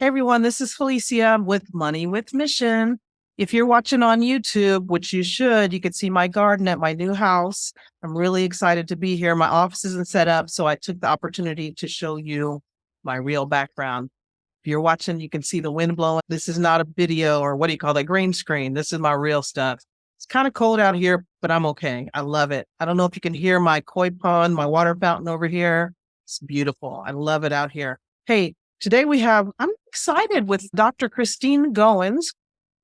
Hey everyone, this is Felicia with Money with Mission. If you're watching on YouTube, which you should, you can see my garden at my new house. I'm really excited to be here. My office isn't set up, so I took the opportunity to show you my real background. If you're watching, you can see the wind blowing. This is not a video or what do you call that, green screen. This is my real stuff. It's kind of cold out here, but I'm okay. I love it. I don't know if you can hear my koi pond, my water fountain over here. It's beautiful. I love it out here. Hey, today I'm excited with Dr. Kristine Goins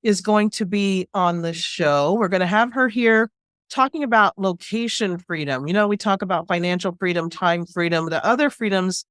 is going to be on the show. We're going to have her here talking about location freedom. You know, we talk about financial freedom, time freedom, the other freedoms.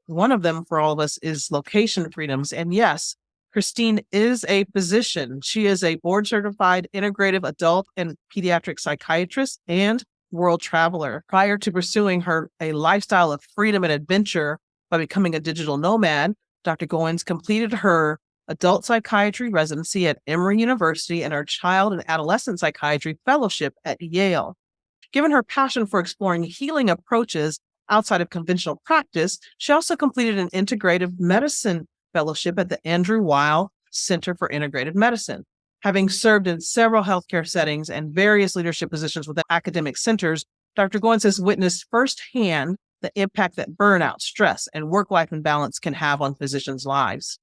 One of them for all of us is location freedoms. And yes, Kristine is a physician. She is a board certified integrative adult and pediatric psychiatrist and world traveler. Prior to pursuing a lifestyle of freedom and adventure by becoming a digital nomad, Dr. Goins completed her adult psychiatry residency at Emory University and her child and adolescent psychiatry fellowship at Yale. Given her passion for exploring healing approaches outside of conventional practice, she also completed an integrative medicine fellowship at the Andrew Weil Center for Integrative Medicine. Having served in several healthcare settings and various leadership positions within academic centers, Dr. Goins has witnessed firsthand the impact that burnout, stress, and work-life imbalance can have on physicians' lives.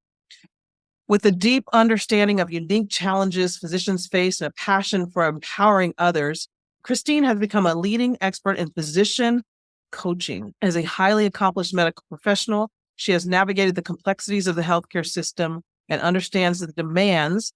With a deep understanding of unique challenges physicians face and a passion for empowering others, Kristine has become a leading expert in physician coaching. As a highly accomplished medical professional, she has navigated the complexities of the healthcare system and understands the demands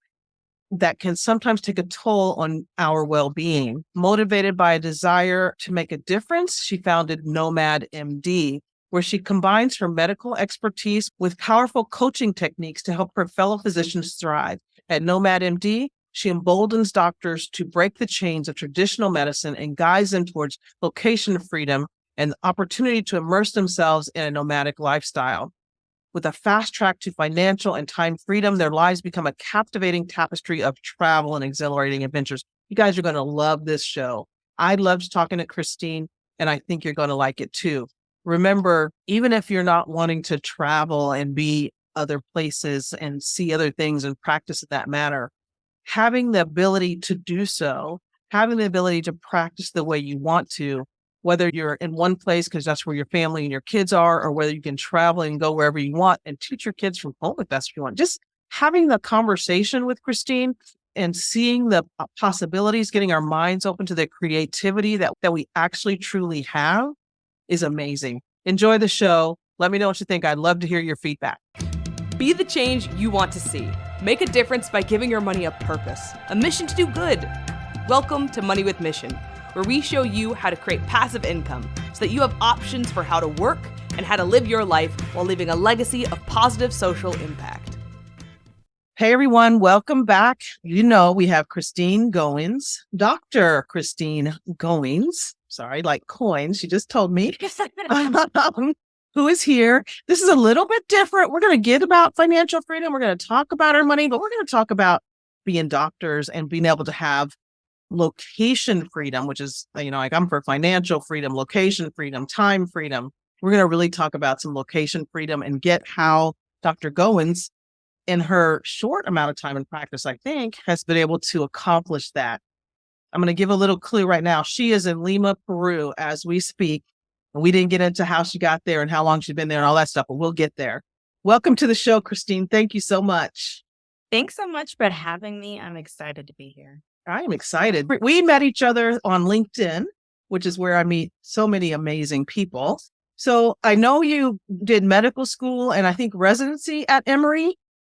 that can sometimes take a toll on our well-being. Motivated by a desire to make a difference, she founded Nomad MD, where she combines her medical expertise with powerful coaching techniques to help her fellow physicians thrive. At Nomad MD, she emboldens doctors to break the chains of traditional medicine and guides them towards location freedom and the opportunity to immerse themselves in a nomadic lifestyle. With a fast track to financial and time freedom, their lives become a captivating tapestry of travel and exhilarating adventures. You guys are going to love this show. I loved talking to Kristine, and I think you're going to like it too. Remember, even if you're not wanting to travel and be other places and see other things and practice in that manner, having the ability to do so, having the ability to practice the way you want to, whether you're in one place because that's where your family and your kids are, or whether you can travel and go wherever you want and teach your kids from home if that's what you want. Just having the conversation with Kristine and seeing the possibilities, getting our minds open to the creativity that we actually truly have is amazing. Enjoy the show. Let me know what you think. I'd love to hear your feedback. Be the change you want to see. Make a difference by giving your money a purpose, a mission to do good. Welcome to Money with Mission, where we show you how to create passive income so that you have options for how to work and how to live your life while leaving a legacy of positive social impact. Hey everyone, welcome back. You know, we have Kristine Goins, Dr. Kristine Goins, like coins, she just told me, who is here. This is a little bit different. We're going to get about financial freedom. We're going to talk about our money, but we're going to talk about being doctors and being able to have location freedom, which is, like I'm for financial freedom, location freedom, time freedom. We're going to really talk about some location freedom and get how Dr. Goins, in her short amount of time in practice, I think, has been able to accomplish that. I'm going to give a little clue right now. She is in Lima, Peru as we speak. And we didn't get into how she got there and how long she's been there and all that stuff, but we'll get there. Welcome to the show, Kristine. Thank you so much. Thanks so much for having me. I'm excited to be here. I am excited. We met each other on LinkedIn, which is where I meet so many amazing people. So I know you did medical school and I think residency at Emory.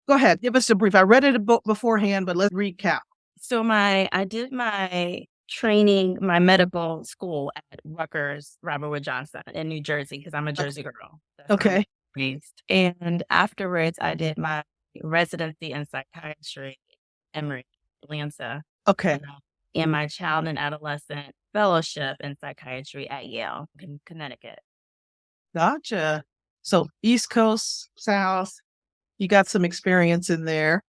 Go ahead. Give us a brief. I read it a book beforehand, but let's recap. So I did my training, my medical school at Rutgers, Robert Wood Johnson in New Jersey, because I'm a Jersey girl. Okay. And afterwards, I did my residency in psychiatry at Emory, Atlanta. Okay. And my child and adolescent fellowship in psychiatry at Yale in Connecticut. Gotcha. So East Coast, South, you got some experience in there.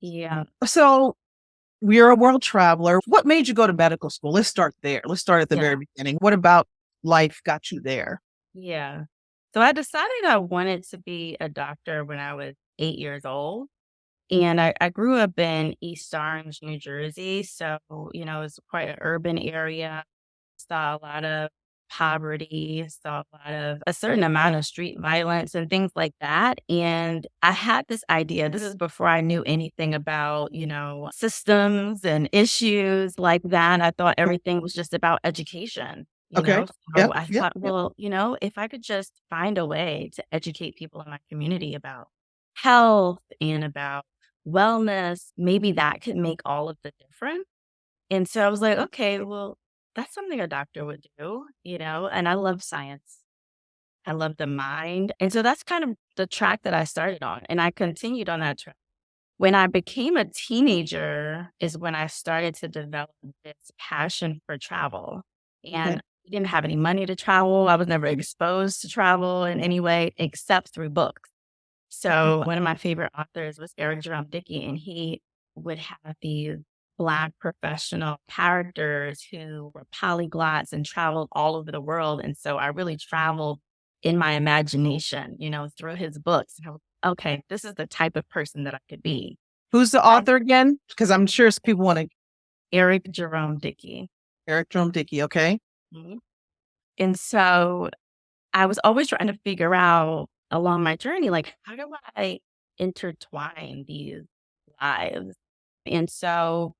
Yeah. So you're a world traveler. What made you go to medical school? Let's start there. Let's start at the very beginning. What about life got you there? Yeah. So I decided I wanted to be a doctor when I was 8 years old. And I grew up in East Orange, New Jersey. So, it's quite an urban area. Saw a lot of poverty, saw a certain amount of street violence and things like that. And I had this idea. This is before I knew anything about, systems and issues like that. I thought everything was just about education. Okay. So Yep. I Yep. thought, Yep. well, if I could just find a way to educate people in my community about health and about wellness, maybe that could make all of the difference. And so I was like, okay, well, that's something a doctor would do, and I love science. I love the mind. And so that's kind of the track that I started on. And I continued on that track. When I became a teenager is when I started to develop this passion for travel. Okay. And I didn't have any money to travel. I was never exposed to travel in any way except through books. So one of my favorite authors was Eric Jerome Dickey, and he would have these Black professional characters who were polyglots and traveled all over the world. And so I really traveled in my imagination, through his books. And I was, okay, this is the type of person that I could be. Who's the author again? Because I'm sure people want to. Eric Jerome Dickey. Eric Jerome Dickey. Okay. Mhm. And so I was always trying to figure out along my journey, like, how do I intertwine these lives? And so,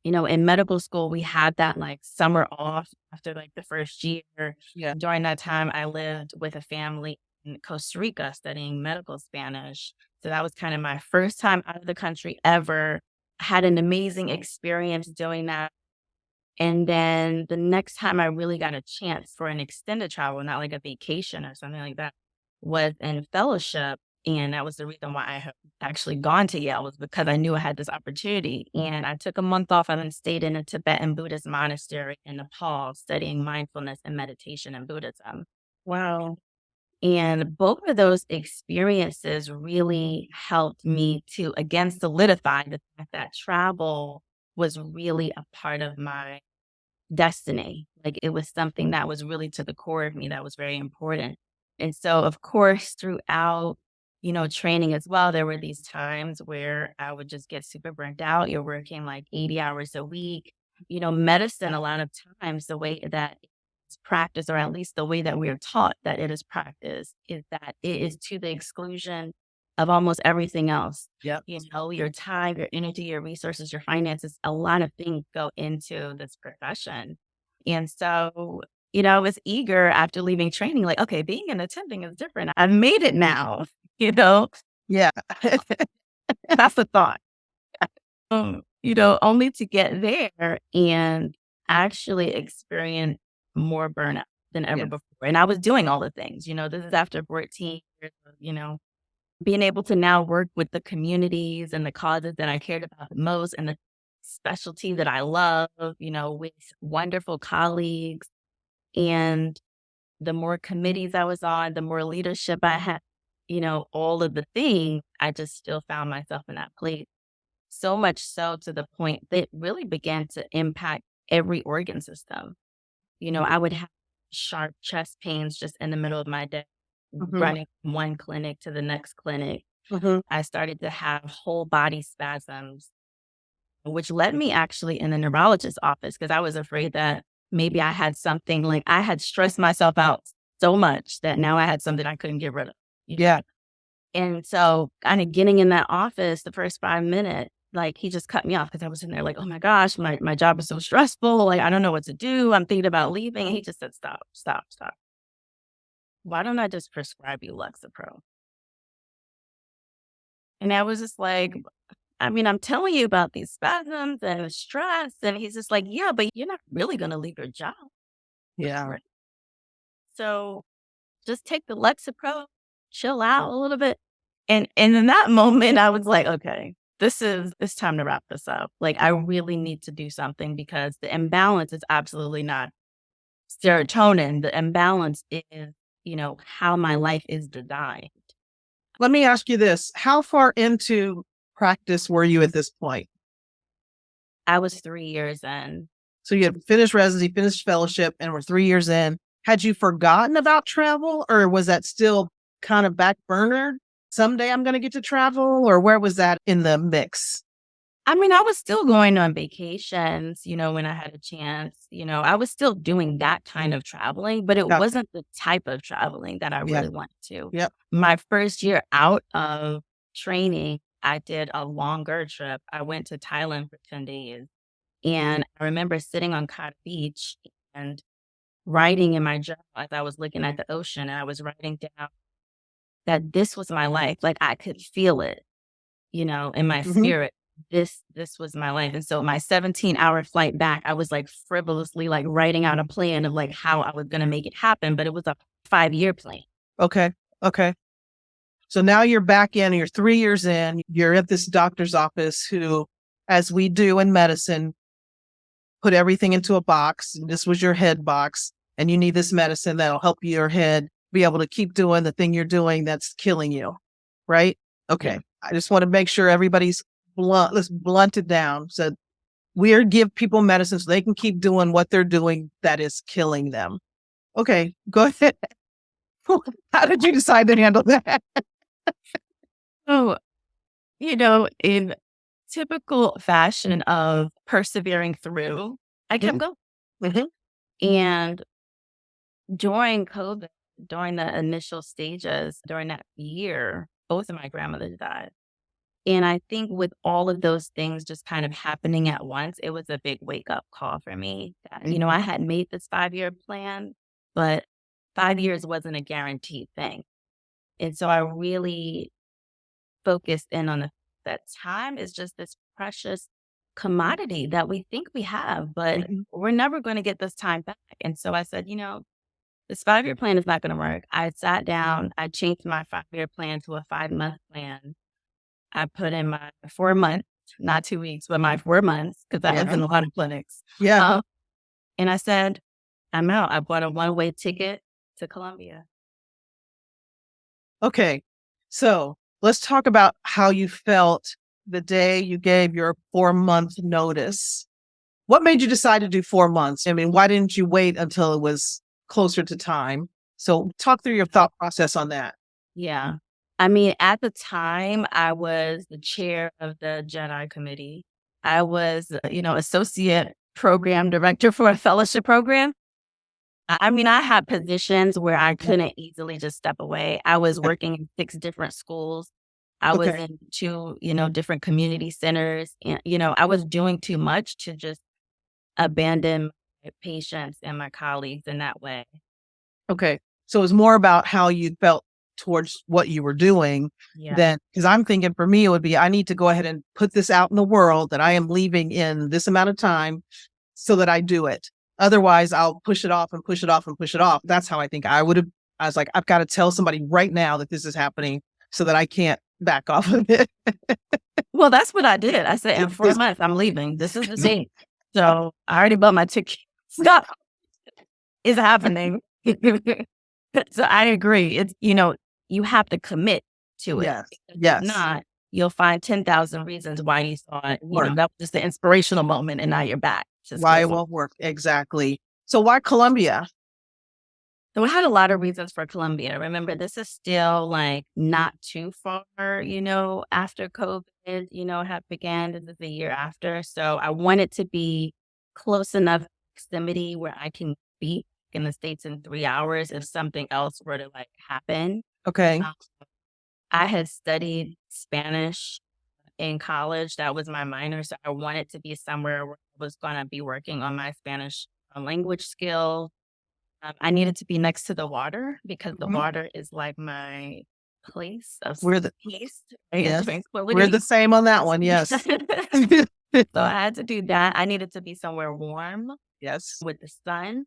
in medical school, we had that like summer off after like the first year. Yeah. During that time, I lived with a family in Costa Rica studying medical Spanish. So that was kind of my first time out of the country ever. I had an amazing experience doing that. And then the next time I really got a chance for an extended travel, not like a vacation or something like that, was in fellowship. And that was the reason why I had actually gone to Yale, was because I knew I had this opportunity. And I took a month off and then stayed in a Tibetan Buddhist monastery in Nepal, studying mindfulness and meditation and Buddhism. Wow. And both of those experiences really helped me to, again, solidify the fact that travel was really a part of my destiny. Like, it was something that was really to the core of me that was very important. And so, of course, throughout, training as well, there were these times where I would just get super burnt out. You're working like 80 hours a week. Medicine, a lot of times, the way that it's practiced, or at least the way that we are taught that it is practiced, is that it is to the exclusion of almost everything else. Yep. Your time, your energy, your resources, your finances, a lot of things go into this profession. And so, I was eager after leaving training, like, okay, being an attending is different. I've made it now, Yeah. that's the thought. Only to get there and actually experience more burnout than ever Yeah. before. And I was doing all the things, this is after 14 years of, being able to now work with the communities and the causes that I cared about the most and the specialty that I love, with wonderful colleagues. And the more committees I was on, the more leadership I had, all of the things, I just still found myself in that place. So much so to the point that it really began to impact every organ system. I would have sharp chest pains just in the middle of my day, running from one clinic to the next clinic. I started to have whole body spasms, which led me actually in the neurologist's office because I was afraid that maybe I had something, like I had stressed myself out so much that now I had something I couldn't get rid of. Yeah. And so kind of getting in that office, the first 5 minutes, like he just cut me off because I was in there like, oh my gosh, my job is so stressful. Like, I don't know what to do. I'm thinking about leaving. And he just said, stop. Why don't I just prescribe you Lexapro? And I was just like, I'm telling you about these spasms and stress. And he's just like, yeah, but you're not really going to leave your job. Yeah. So just take the Lexapro, chill out a little bit. And in that moment, I was like, okay, it's time to wrap this up. Like, I really need to do something because the imbalance is absolutely not serotonin. The imbalance is, how my life is designed. Let me ask you this. How far into practice were you at this point? I was 3 years in. So you had finished residency, finished fellowship, and were 3 years in. Had you forgotten about travel, or was that still kind of back burner? someday I'm going to get to travel, or where was that in the mix? I mean, I was still going on vacations, when I had a chance. I was still doing that kind of traveling, but it Gotcha. wasn't the type of traveling that I Yeah. really wanted to. Yep. My first year out of training, I did a longer trip. I went to Thailand for 10 days. And I remember sitting on Cotton Beach and writing in my journal as I was looking at the ocean. And I was writing down that this was my life. Like I could feel it, in my Mhm. spirit. This was my life. And so my 17-hour flight back, I was like frivolously like writing out a plan of like how I was going to make it happen. But it was a 5-year plan. Okay. Okay. So now you're back in, you're 3 years in, you're at this doctor's office who, as we do in medicine, put everything into a box. This was your head box, and you need this medicine that'll help your head be able to keep doing the thing you're doing that's killing you. Right? Okay. Yeah. I just want to make sure everybody's blunt. Let's blunt it down. So we give people medicine so they can keep doing what they're doing that is killing them. Okay, go ahead. How did you decide to handle that? So, in typical fashion of persevering through, I kept going. Mhm. And during COVID, during the initial stages, during that year, both of my grandmothers died. And I think with all of those things just kind of happening at once, it was a big wake up call for me. That, I had made this 5-year plan, but 5 years wasn't a guaranteed thing. And so I really focused in on that time is just this precious commodity that we think we have, but Mhm. we're never going to get this time back. And so I said, this 5-year plan is not going to work. I sat down, I changed my 5-year plan to a 5-month plan. I put in my 4 months, not 2 weeks, but my 4 months, because I was in a lot of clinics. Yeah. And I said, I'm out. I bought a one-way ticket to Colombia. Okay. So let's talk about how you felt the day you gave your 4-month notice. What made you decide to do 4 months? I mean, why didn't you wait until it was closer to time? So talk through your thought process on that. Yeah. I mean, at the time, I was the chair of the Jedi committee. I was, associate program director for a fellowship program. I mean, I had positions where I couldn't easily just step away. I was working in 6 different schools. I was Okay. in 2, different community centers. And, I was doing too much to just abandon my patients and my colleagues in that way. Okay. So it was more about how you felt towards what you were doing Yeah. than, because I'm thinking for me, it would be, I need to go ahead and put this out in the world that I am leaving in this amount of time so that I do it. Otherwise, I'll push it off and push it off and push it off. That's how I think I would have. I was like, I've got to tell somebody right now that this is happening so that I can't back off of it. Well, that's what I did. I said, in 4 months, I'm leaving. This is the date. So I already bought my ticket. Stop. It's happening. So I agree. It's, you have to commit to it. Yes. Because Yes. If not, you'll find 10,000 reasons why you saw it. Right. That was just the inspirational moment, and now you're back. Why it won't work. Exactly. So why Colombia? So I had a lot of reasons for Colombia. Remember, this is still like not too far, after COVID, had began. This is the year after. So I wanted to be close enough proximity where I can be in the States in 3 hours if something else were to like happen. Okay. I had studied Spanish in college. That was my minor. So I wanted to be somewhere where I was going to be working on my Spanish language skill. I needed to be next to the water because the Mhm. water is like my place of We're the peace. yes. We're Tranquility. the same on that one. Yes. So I had to do that. I needed to be somewhere warm Yes. with the sun.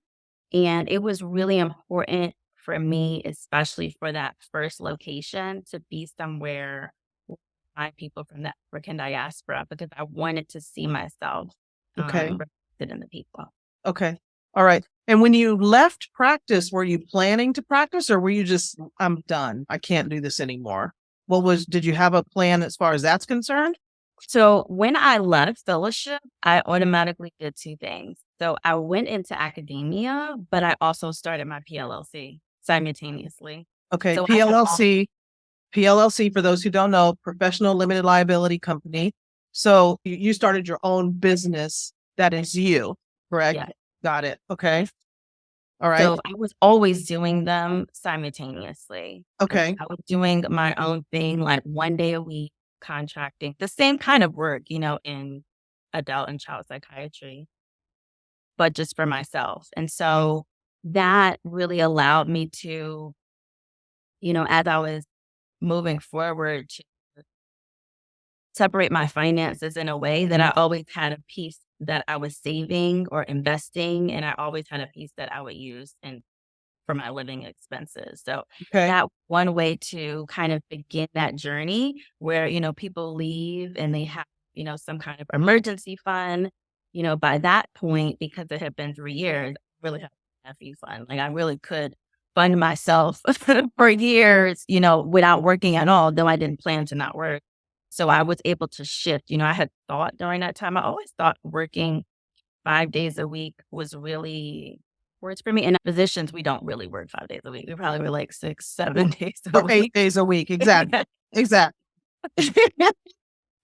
And it was really important for me, especially for that first location, to be somewhere with my people from the African diaspora because I wanted to see myself Okay. reflected in the people. Okay. All right. And when you left practice, were you planning to practice or were you just, I'm done. I can't do this anymore? Did you have a plan as far as that's concerned? So when I left fellowship, I automatically did 2 things. So I went into academia, but I also started my PLLC simultaneously. Okay. So I had PLLC. PLLC, for those who don't know, professional limited liability company. So you started your own business that is you, correct? Yeah. Got it. Okay. All right. So I was always doing them simultaneously. Okay. I was doing my own thing, like 1 day a week, contracting, the same kind of work, in adult and child psychiatry, but just for myself. And so that really allowed me to, as I was moving forward, to separate my finances in a way that I always had a piece that I was saving or investing, and I always had a piece that I would use for my living expenses. So Okay. that one way to kind of begin that journey where, people leave and they have, some kind of emergency fund, by that point, because it had been 3 years, I really had a nephew fund. Like I really could fund myself for years, without working at all, though I didn't plan to not work. So I was able to shift. I had thought during that time, I always thought working 5 days a week was really works for me. In positions, we don't really work 5 days a week. We probably were like 6, 7 days a Or 8 week. days a week. Exactly. Exactly.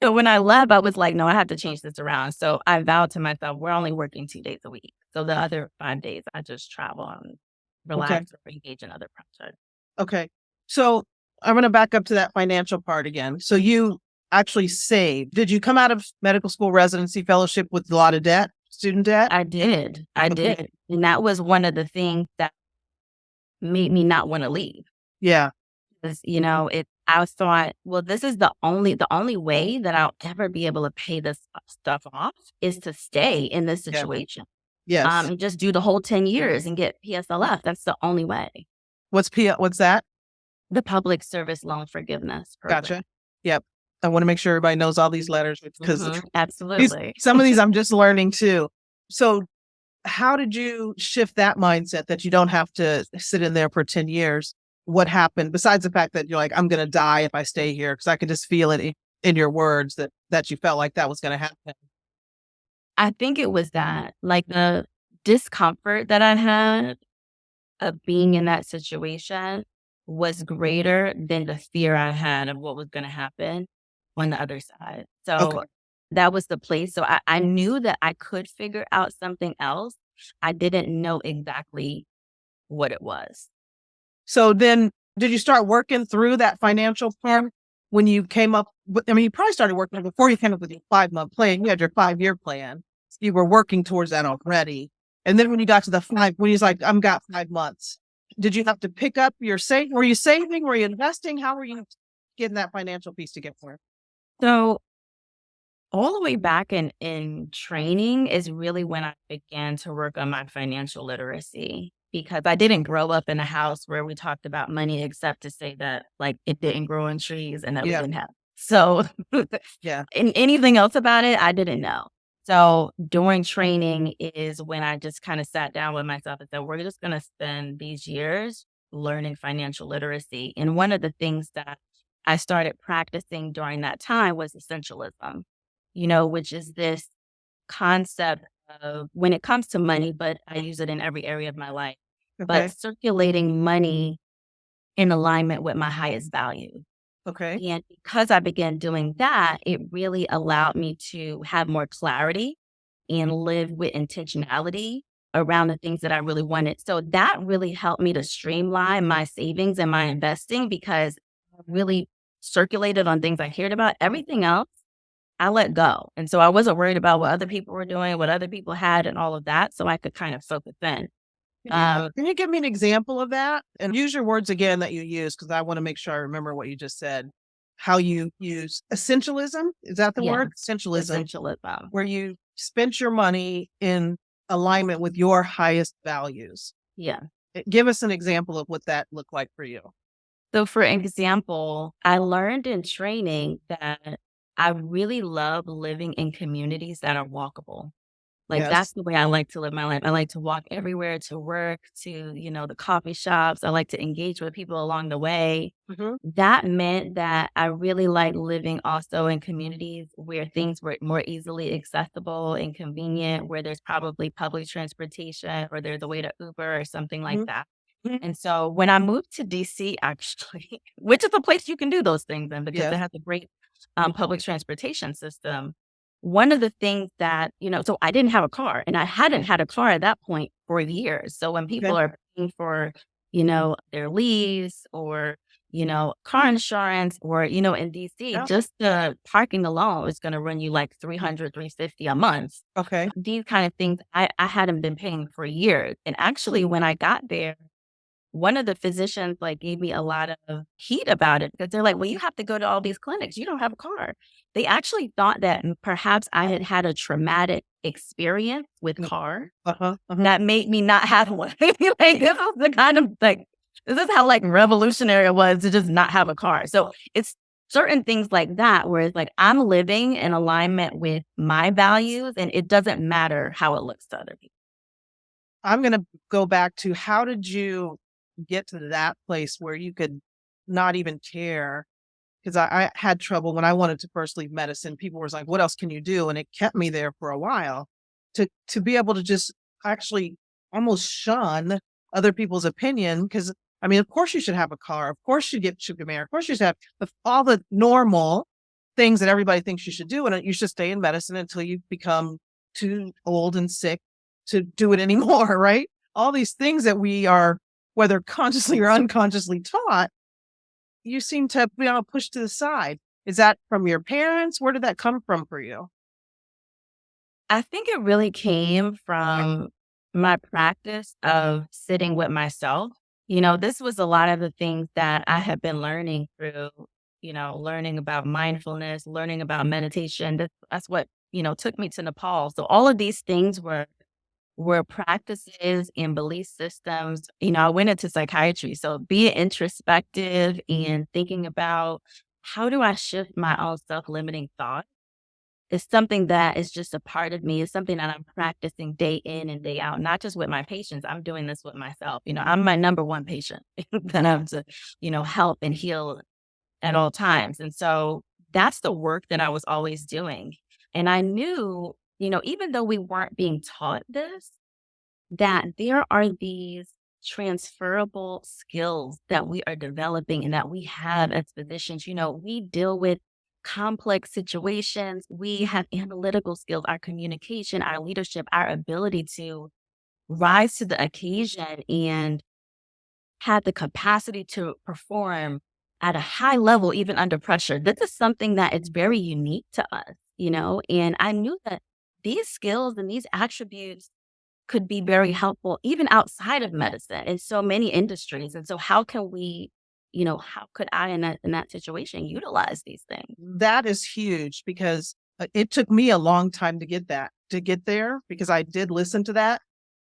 So when I left, I was like, no, I have to change this around. So I vowed to myself, we're only working 2 days a week. So the other 5 days, I just travel and relax or engage in other projects. Okay. So I'm going to back up to that financial part again. So you actually saved. Did you come out of medical school residency fellowship with a lot of debt, student debt? I did. I Okay. did. And that was one of the things that made me not want to leave. Yeah. Because, I thought, well, this is the only way that I'll ever be able to pay this stuff off is to stay in this Yeah. situation. Yes. And just do the whole 10 years and get PSLF. That's the only way. What's that? The Public Service Loan Forgiveness Program. Gotcha. Yep. I want to make sure everybody knows all these letters because Absolutely. some of these I'm just learning too. So how did you shift that mindset that you don't have to sit in there for 10 years? What happened besides the fact that you're like, I'm going to die if I stay here? Because I could just feel it in your words that you felt like that was going to happen. I think it was that, like the discomfort that I had of being in that situation was greater than the fear I had of what was going to happen on the other side. So Okay. that was the place. So I knew that I could figure out something else. I didn't know exactly what it was. So then did you start working through that financial plan when you came up? You probably started working before you came up with your 5-month plan. You had your 5-year plan. You were working towards that already. And then when you got to the 5, when he's like, I've got 5 months, did you have to pick up your saving? Were you saving? Were you investing? How were you getting that financial piece together? So all the way back in training is really when I began to work on my financial literacy, because I didn't grow up in a house where we talked about money except to say that like it didn't grow on trees and that we didn't have. So Yeah. and anything else about it, I didn't know. So during training is when I just kind of sat down with myself and said, we're just going to spend these years learning financial literacy. And one of the things that I started practicing during that time was essentialism, which is this concept of when it comes to money, but I use it in every area of my life, Okay. but circulating money in alignment with my highest value. Okay. And because I began doing that, it really allowed me to have more clarity and live with intentionality around the things that I really wanted. So that really helped me to streamline my savings and my investing, because I really circulated on things I cared about. Everything else, I let go. And so I wasn't worried about what other people were doing, what other people had, and all of that. So I could kind of focus in. Can you give me an example of that? And use your words again that you use, because I want to make sure I remember what you just said. How you use essentialism? Is that the word? Essentialism. Where you spent your money in alignment with your highest values. Yeah. Give us an example of what that looked like for you. So for example, I learned in training that I really love living in communities that are walkable. Like that's the way I like to live my life. I like to walk everywhere, to work, to, the coffee shops. I like to engage with people along the way. Mm-hmm. That meant that I really like living also in communities where things were more easily accessible and convenient, where there's probably public transportation or there's a way to Uber or something like that. And so when I moved to DC, actually, which is a place you can do those things in because Yes. it has a great public transportation system. One of the things that, so I didn't have a car and I hadn't had a car at that point for years. So when Okay. people are paying for, their lease or, car insurance or, in DC, Yeah. just the parking alone is going to run you like 300, 350 a month. Okay. These kind of things I hadn't been paying for years. And actually, when I got there, one of the physicians like gave me a lot of heat about it because they're like, well, you have to go to all these clinics. You don't have a car. They actually thought that perhaps I had had a traumatic experience with car that made me not have one. Like this was the kind of like, this is how like revolutionary it was to just not have a car. So it's certain things like that where it's like I'm living in alignment with my values and it doesn't matter how it looks to other people. I'm going to go back to how did you get to that place where you could not even care? Because I had trouble when I wanted to first leave medicine. People were like, what else can you do? And it kept me there for a while to be able to just actually almost shun other people's opinion. Because I mean, of course you should have a car. Of course you should get married. Of course you should have all the normal things that everybody thinks you should do. And you should stay in medicine until you become too old and sick to do it anymore, right? All these things that we are, whether consciously or unconsciously taught, you seem to be pushed to the side. Is that from your parents? Where did that come from for you? I think it really came from my practice of sitting with myself. This was a lot of the things that I had been learning through, learning about mindfulness, learning about meditation. That's what, took me to Nepal. So all of these things were practices and belief systems. I went into psychiatry. So being introspective and thinking about how do I shift my own self-limiting thought is something that is just a part of me. It's something that I'm practicing day in and day out, not just with my patients. I'm doing this with myself. I'm my number one patient that I have to, help and heal at all times. And so that's the work that I was always doing. And I knew, even though we weren't being taught this, that there are these transferable skills that we are developing and that we have as physicians. We deal with complex situations. We have analytical skills, our communication, our leadership, our ability to rise to the occasion and have the capacity to perform at a high level, even under pressure. This is something that is very unique to us, and I knew that these skills and these attributes could be very helpful even outside of medicine in so many industries. And so how can we, how could I in that situation utilize these things? That is huge because it took me a long time to get there because I did listen to that.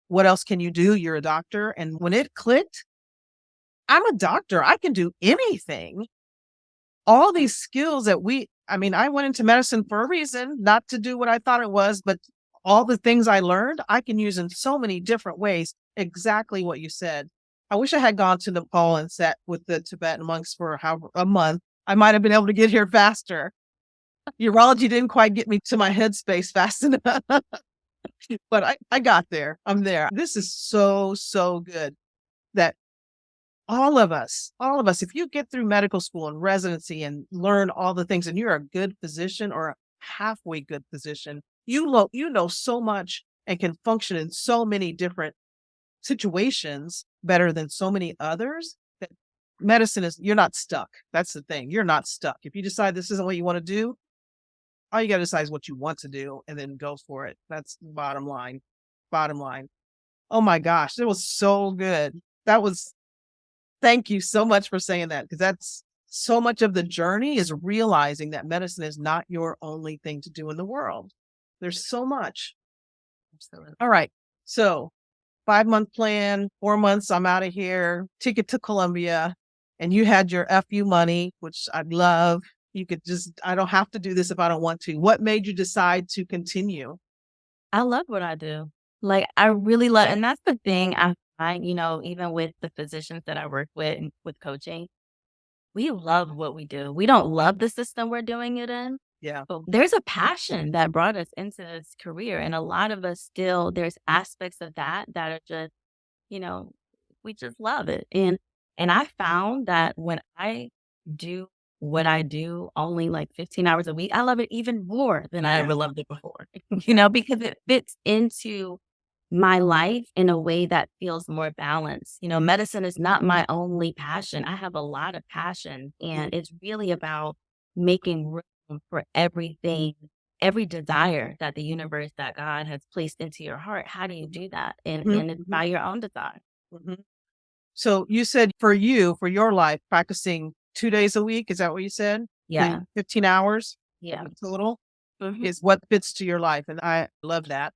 What else can you do? You're a doctor. And when it clicked, I'm a doctor. I can do anything. All these skills that I went into medicine for a reason, not to do what I thought it was, but all the things I learned, I can use in so many different ways. Exactly what you said. I wish I had gone to Nepal and sat with the Tibetan monks for a month. I might have been able to get here faster. Urology didn't quite get me to my headspace fast enough, but I got there. I'm there. This is so, so good that all of us, if you get through medical school and residency and learn all the things and you're a good physician or a halfway good physician, you know so much and can function in so many different situations better than so many others that medicine you're not stuck. That's the thing. You're not stuck. If you decide this isn't what you want to do, all you got to decide is what you want to do and then go for it. That's the bottom line. Bottom line. Oh my gosh, it was so good. Thank you so much for saying that because that's so much of the journey is realizing that medicine is not your only thing to do in the world. There's so much. Absolutely. All right. So 5-month plan, 4 months, I'm out of here, ticket to Colombia, and you had your FU money, which I love. I don't have to do this if I don't want to. What made you decide to continue? I love what I do. Like, I really love, and that's the thing I find, even with the physicians that I work with and with coaching, we love what we do. We don't love the system we're doing it in. Yeah. But there's a passion that brought us into this career. And a lot of us there's aspects of that are just, we we just love it. And I found that when I do what I do only like 15 hours a week, I love it even more than I ever loved it before, because it fits into my life in a way that feels more balanced. Medicine is not my only passion. I have a lot of passion, and it's really about making room for everything, every desire that the universe, that God has placed into your heart. How do you do that? And it's by your own design. Mhm. So you said for you, for your life, practicing 2 days a week, is that what you said? Yeah. 15 hours Yeah. total Mhm. is what fits to your life. And I love that.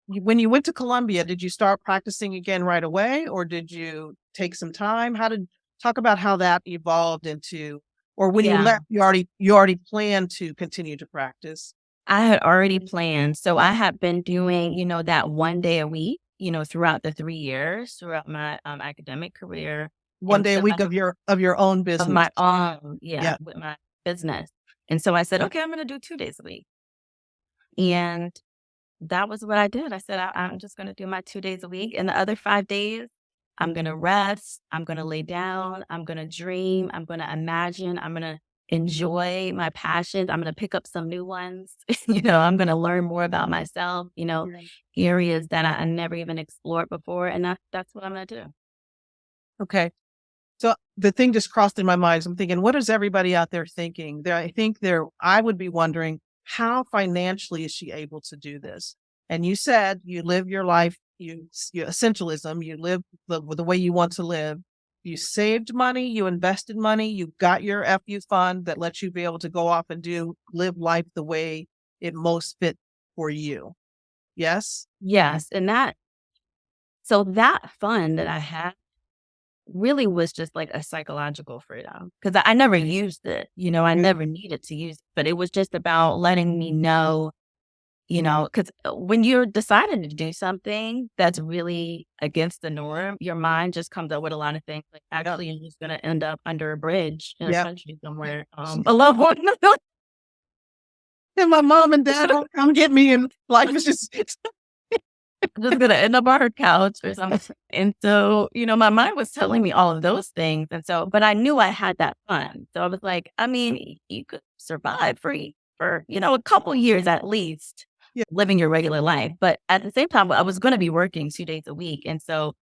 When you went to Colombia, did you start practicing again right away, or did you take some time? Talk about how that evolved into, or when you Yeah. left, you already planned to continue to practice? I had already planned. So I had been doing, that 1 day a week, throughout the 3 years, throughout my academic career. One And day a so week of your own of business. my own, yeah, Yeah. with my business. And so I said, okay, I'm going to do 2 days a week. And that was what I did. I said, I'm just going to do my 2 days a week. And the other 5 days, I'm going to rest. I'm going to lay down. I'm going to dream. I'm going to imagine. I'm going to enjoy my passions. I'm going to pick up some new ones. I'm going to learn more about myself, areas that I never even explored before. And that's what I'm going to do. Okay. So the thing just crossed in my mind. I'm thinking, what is everybody out there thinking? I would be wondering, how financially is she able to do this? And you said you live your life, you essentialism, you live the way you want to live. You saved money, you invested money, you got your FU fund that lets you be able to go off and live life the way it most fit for you. Yes? Yes. So that fun that I had really was just like a psychological freedom, because I never used it. I never needed to use it, but it was just about letting me know, because when you're deciding to do something that's really against the norm, your mind just comes up with a lot of things. Like, actually, you're just going to end up under a bridge in a Yeah. country somewhere, alone. And my mom and dad don't come get me, and life is it's Just gonna end up on her couch or something. And so, my mind was telling me all of those things. And so, but I knew I had that fun. So I was like, I mean, you could survive free for, a couple years at least, Yeah. living your regular life. But at the same time, I was going to be working 2 days a week. And so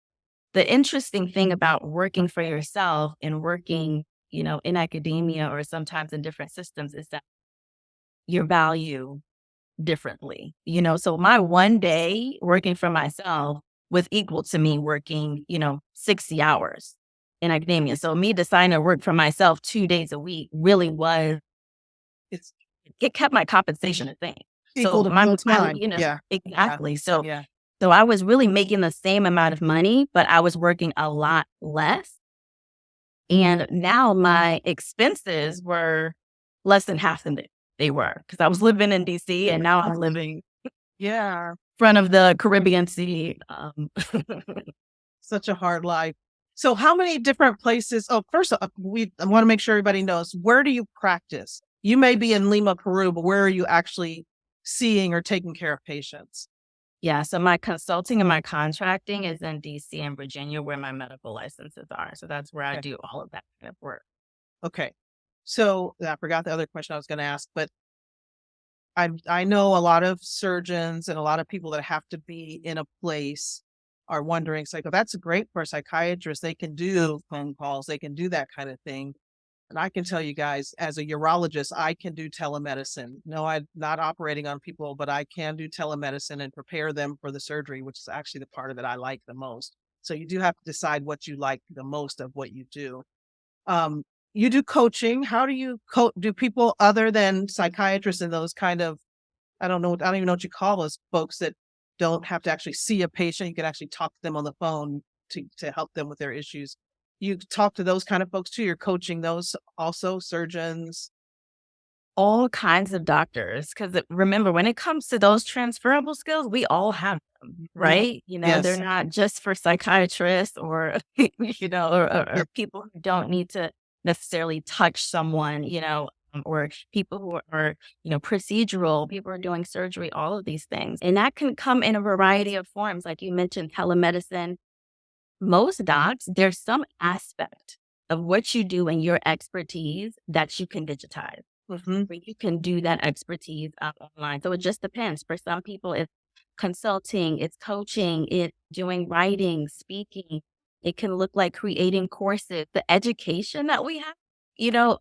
the interesting thing about working for yourself and working, in academia or sometimes in different systems is that your value differently. So my 1 day working for myself was equal to me working, 60 hours in academia. So me deciding to work for myself 2 days a week really was, it's it kept my compensation the same. equal So to full time. exactly. So, Yeah. so I was really making the same amount of money, but I was working a lot less. And now my expenses were less than half than they were, because I was living in DC and now I'm living Yeah. front of the Caribbean Sea. Such a hard life. So how many different places? Oh, first, I want to make sure everybody knows, where do you practice? You may be in Lima, Peru, but where are you actually seeing or taking care of patients? Yeah, so my consulting and my contracting is in DC and Virginia, where my medical licenses are. So that's where I do all of that kind of work. Okay. So I forgot the other question I was going to ask, but I know a lot of surgeons and a lot of people that have to be in a place are wondering, it's like, oh, that's great for a psychiatrist. They can do phone calls, they can do that kind of thing. And I can tell you guys, as a urologist, I can do telemedicine. No, I'm not operating on people, but I can do telemedicine and prepare them for the surgery, which is actually the part of it I like the most. So you do have to decide what you like the most of what you do. Um, you do coaching. How do you do people other than psychiatrists and those kind of, I don't even know what you call those folks that don't have to actually see a patient. You can actually talk to them on the phone to help them with their issues. You talk to those kind of folks too. You're coaching those also, surgeons. All kinds of doctors, because remember, when it comes to those transferable skills, we all have them, right? They're Yes. not just for psychiatrists or, or people who don't need to necessarily touch someone, or people who are, procedural, people who are doing surgery, all of these things. And that can come in a variety of forms. Like you mentioned, telemedicine. most docs, there's some aspect of what you do and your expertise that you can digitize, Hmm. where you can do that expertise online. So it just depends. For some people, it's consulting, it's coaching, it's doing writing, speaking. It can look like creating courses, the education that we have.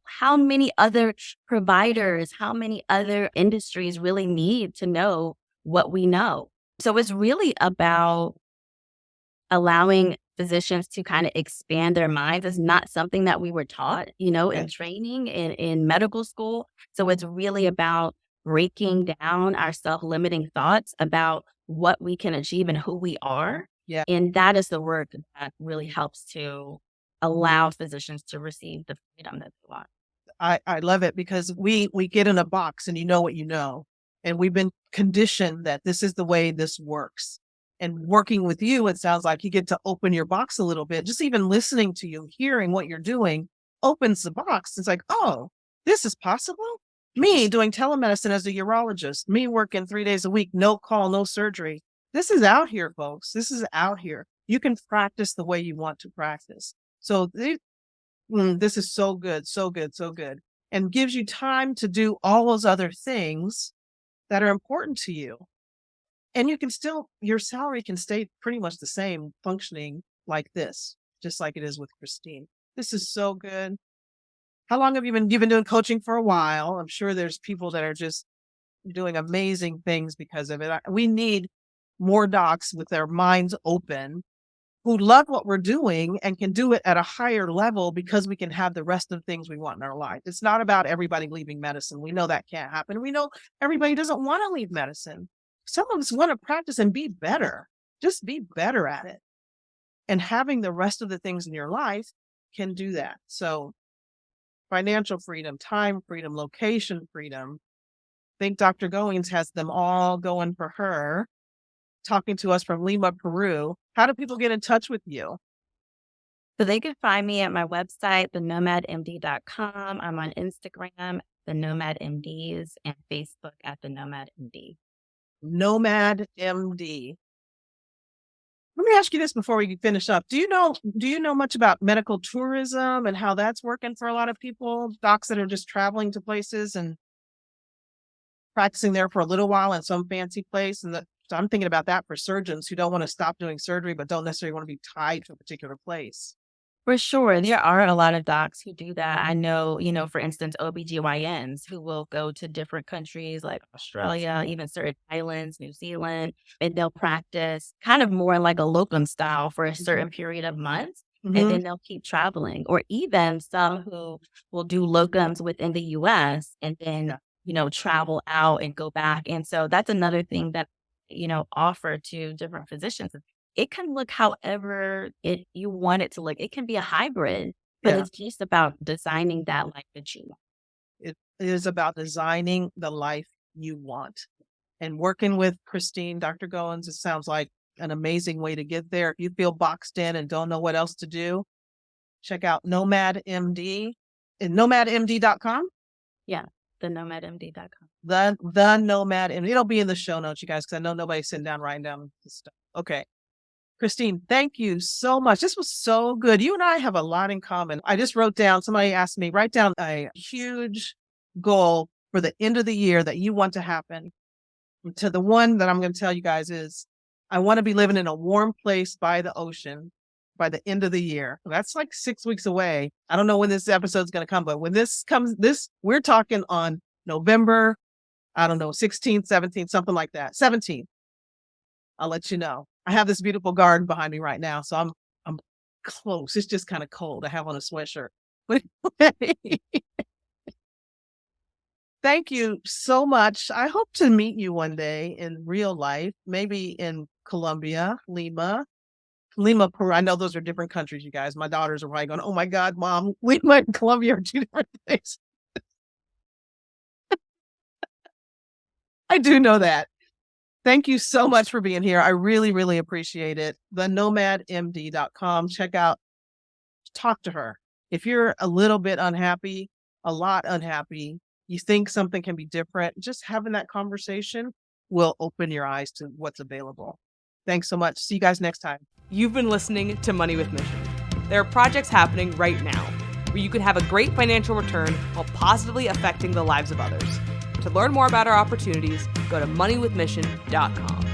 How many other providers, how many other industries really need to know what we know? So it's really about allowing physicians to kind of expand their minds. Is not something that we were taught, in training in medical school. So it's really about breaking down our self-limiting thoughts about what we can achieve and who we are. Yeah. And that is the work that really helps to allow physicians to receive the freedom that they want. I love it because we get in a box and you know what you know. And we've been conditioned that this is the way this works. And working with you, it sounds like you get to open your box a little bit. Just even listening to you, hearing what you're doing opens the box. It's like, oh, this is possible. Me doing telemedicine as a urologist, me working 3 days a week, no call, no surgery. This is out here, folks. This is out here. You can practice the way you want to practice. So this is so good, so good, so good. And gives you time to do all those other things that are important to you. And you can still, your salary can stay pretty much the same functioning like this, just like it is with Kristine. This is so good. How long have you've been doing coaching for a while? I'm sure there's people that are just doing amazing things because of it. We need more docs with their minds open who love what we're doing and can do it at a higher level because we can have the rest of the things we want in our life. It's not about everybody leaving medicine. We know that can't happen. We know everybody doesn't want to leave medicine. Some of us want to practice and be better, just be better at it. And having the rest of the things in your life can do that. So financial freedom, time freedom, location freedom. I think Dr. Goins has them all going for her. Talking to us from Lima, Peru. How do people get in touch with you? So they can find me at my website, thenomadmd.com. I'm on Instagram, the Nomad MDs, and Facebook at the Nomad MD. Nomad MD. Let me ask you this before we finish up. Do you know much about medical tourism and how that's working for a lot of people, docs that are just traveling to places and practicing there for a little while in some fancy place? So I'm thinking about that for surgeons who don't want to stop doing surgery, but don't necessarily want to be tied to a particular place. For sure. There are a lot of docs who do that. I know, for instance, OBGYNs who will go to different countries like Australia, even certain islands, New Zealand, and they'll practice kind of more like a locum style for a certain period of months. And Mhm. then they'll keep traveling, or even some who will do locums within the US and then, travel out and go back. And so that's another thing that, offer to different physicians. It can look however you want it to look. It can be a hybrid, but Yeah. it's just about designing that life that you want. It is about designing the life you want. And working with Kristine, Dr. Goins, it sounds like an amazing way to get there. If you feel boxed in and don't know what else to do, check out Nomad MD and nomadmd.com. Yeah, the nomadmd.com. The Nomad MD. It'll be in the show notes, you guys, because I know nobody's sitting down writing down this stuff. Okay. Kristine, thank you so much. This was so good. You and I have a lot in common. I just wrote down, somebody asked me, write down a huge goal for the end of the year that you want to happen. To the one that I'm going to tell you guys is, I want to be living in a warm place by the ocean by the end of the year. That's like 6 weeks away. I don't know when this episode's going to come, but when this comes, we're talking on November, I don't know, 16th, 17th, something like that. 17th. I'll let you know. I have this beautiful garden behind me right now, so I'm close. It's just kind of cold. I have on a sweatshirt. Thank you so much. I hope to meet you one day in real life, maybe in Colombia, Lima, Peru. I know those are different countries, you guys. My daughters are probably going, "Oh my God, Mom, Lima and Colombia are two different things." I do know that. Thank you so much for being here. I really, really appreciate it. TheNomadMD.com. Check out, talk to her. If you're a little bit unhappy, a lot unhappy, you think something can be different, just having that conversation will open your eyes to what's available. Thanks so much. See you guys next time. You've been listening to Money with Mission. There are projects happening right now where you can have a great financial return while positively affecting the lives of others. To learn more about our opportunities, go to moneywithmission.com.